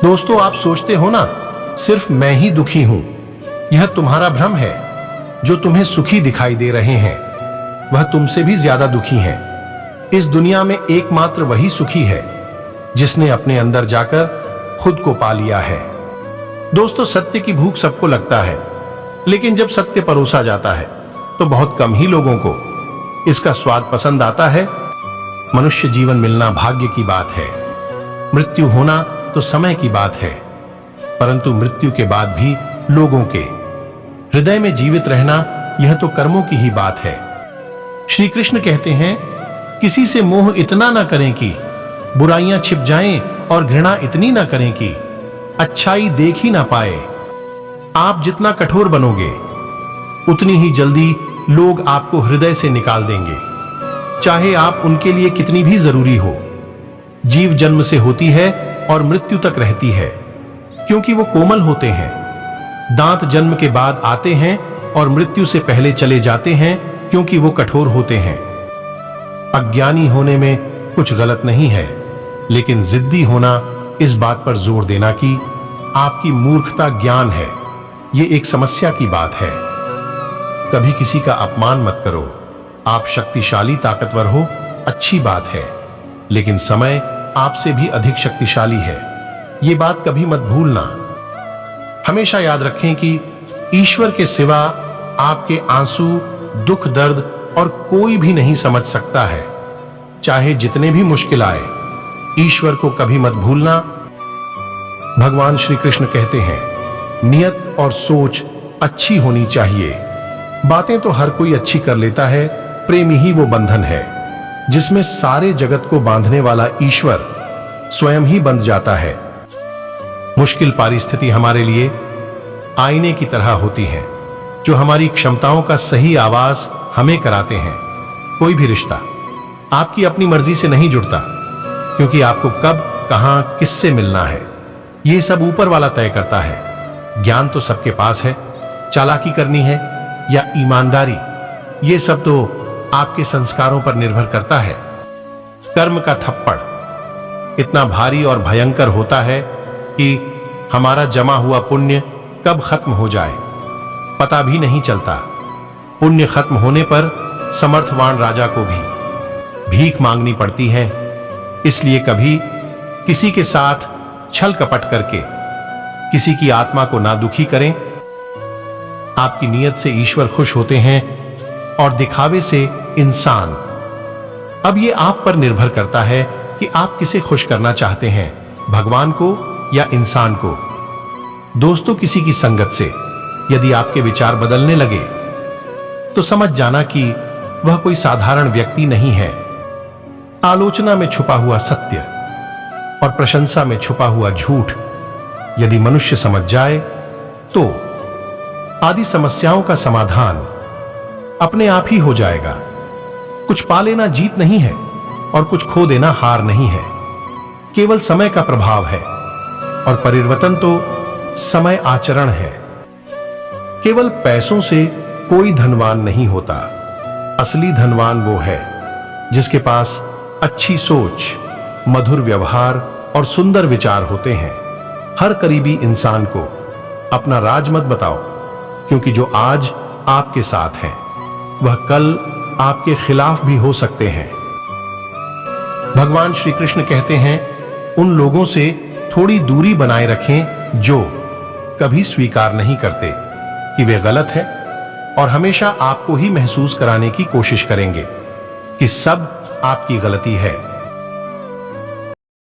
दोस्तों, आप सोचते हो ना सिर्फ मैं ही दुखी हूं। यह तुम्हारा भ्रम है। जो तुम्हें सुखी दिखाई दे रहे हैं वह तुमसे भी ज्यादा दुखी हैं। इस दुनिया में एकमात्र वही सुखी है जिसने अपने अंदर जाकर खुद को पा लिया है। दोस्तों, सत्य की भूख सबको लगता है, लेकिन जब सत्य परोसा जाता है तो बहुत कम ही लोगों को इसका स्वाद पसंद आता है। मनुष्य जीवन मिलना भाग्य की बात है, मृत्यु होना तो समय की बात है, परंतु मृत्यु के बाद भी लोगों के हृदय में जीवित रहना यह तो कर्मों की ही बात है। श्री कृष्ण कहते हैं, किसी से मोह इतना ना करें कि बुराइयां छिप जाएं और घृणा इतनी ना करें कि अच्छाई देख ही ना पाए। आप जितना कठोर बनोगे उतनी ही जल्दी लोग आपको हृदय से निकाल देंगे, चाहे आप उनके लिए कितनी भी जरूरी हो। जीव जन्म से होती है और मृत्यु तक रहती है, क्योंकि वो कोमल होते हैं। दांत जन्म के बाद आते हैं और मृत्यु से पहले चले जाते हैं, क्योंकि वो कठोर होते हैं। अज्ञानी होने में कुछ गलत नहीं है, लेकिन जिद्दी होना, इस बात पर जोर देना कि आपकी मूर्खता ज्ञान है, ये एक समस्या की बात है। कभी किसी का अपमान मत करो। आप शक्तिशाली ताकतवर हो, अच्छी बात है, लेकिन समय आपसे भी अधिक शक्तिशाली है, ये बात कभी मत भूलना। हमेशा याद रखें कि ईश्वर के सिवा आपके आंसू, दुख, दर्द और कोई भी नहीं समझ सकता है। चाहे जितने भी मुश्किल आए, ईश्वर को कभी मत भूलना। भगवान श्री कृष्ण कहते हैं, नियत और सोच अच्छी होनी चाहिए। बातें तो हर कोई अच्छी कर लेता है, प्रेम ही वो बंधन है जिसमें सारे जगत को बांधने वाला ईश्वर स्वयं ही बंध जाता है। मुश्किल परिस्थिति हमारे लिए आईने की तरह होती है, जो हमारी क्षमताओं का सही आवाज हमें कराते हैं। कोई भी रिश्ता आपकी अपनी मर्जी से नहीं जुड़ता, क्योंकि आपको कब, कहां, किससे मिलना है, यह सब ऊपर वाला तय करता है। ज्ञान तो सबके पास है, चालाकी करनी है या ईमानदारी, ये सब तो आपके संस्कारों पर निर्भर करता है। कर्म का थप्पड़ इतना भारी और भयंकर होता है कि हमारा जमा हुआ पुण्य कब खत्म हो जाए पता भी नहीं चलता। पुण्य खत्म होने पर समर्थवान राजा को भी भीख मांगनी पड़ती है। इसलिए कभी किसी के साथ छल कपट करके किसी की आत्मा को ना दुखी करें। आपकी नीयत से ईश्वर खुश होते हैं और दिखावे से इंसान। अब यह आप पर निर्भर करता है कि आप किसे खुश करना चाहते हैं, भगवान को या इंसान को। दोस्तों, किसी की संगत से यदि आपके विचार बदलने लगे तो समझ जाना कि वह कोई साधारण व्यक्ति नहीं है। आलोचना में छुपा हुआ सत्य और प्रशंसा में छुपा हुआ झूठ यदि मनुष्य समझ जाए तो आदि समस्याओं का समाधान अपने आप ही हो जाएगा। कुछ पा लेना जीत नहीं है और कुछ खो देना हार नहीं है, केवल समय का प्रभाव है, और परिवर्तन तो समय आचरण है। केवल पैसों से कोई धनवान नहीं होता। असली धनवान वो है जिसके पास अच्छी सोच, मधुर व्यवहार और सुंदर विचार होते हैं। हर करीबी इंसान को अपना राज मत बताओ, क्योंकि जो आज आपके साथ हैं वह कल आपके खिलाफ भी हो सकते हैं। भगवान श्री कृष्ण कहते हैं, उन लोगों से थोड़ी दूरी बनाए रखें जो कभी स्वीकार नहीं करते कि वे गलत है और हमेशा आपको ही महसूस कराने की कोशिश करेंगे कि सब आपकी गलती है।